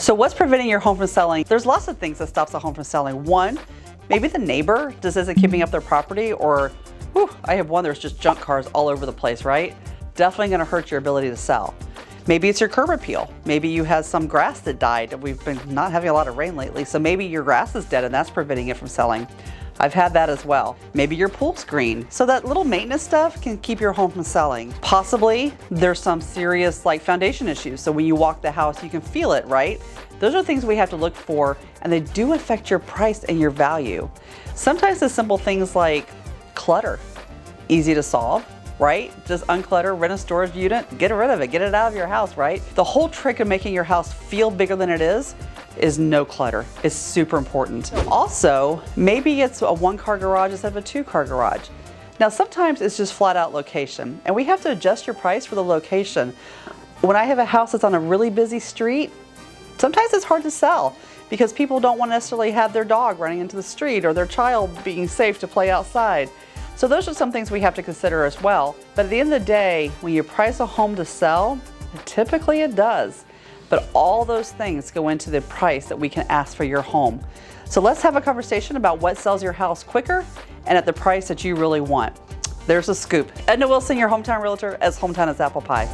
So what's preventing your home from selling? There's lots of things that stops a home from selling. One, maybe the neighbor just isn't keeping up their property, or I have one, there's just junk cars all over the place, right? Definitely gonna hurt your ability to sell. Maybe it's your curb appeal. Maybe you have some grass that died. We've been not having a lot of rain lately, so maybe your grass is dead and that's preventing it from selling. I've had that as well. Maybe your pool's green. So that little maintenance stuff can keep your home from selling. Possibly there's some serious like foundation issues. So when you walk the house, you can feel it, right? Those are things we have to look for, and they do affect your price and your value. Sometimes the simple things like clutter, easy to solve, right? Just unclutter, rent a storage unit, get rid of it, get it out of your house, right? The whole trick of making your house feel bigger than it is no clutter. It's super important. Also, maybe it's a 1-car garage instead of a 2-car garage. Now, sometimes it's just flat out location, and we have to adjust your price for the location. When I have a house that's on a really busy street, sometimes it's hard to sell because people don't want to necessarily have their dog running into the street or their child being safe to play outside. So those are some things we have to consider as well. But at the end of the day, when you price a home to sell, typically it does. But all those things go into the price that we can ask for your home. So let's have a conversation about what sells your house quicker and at the price that you really want. There's a scoop. Edna Wilson, your hometown realtor, as hometown as apple pie.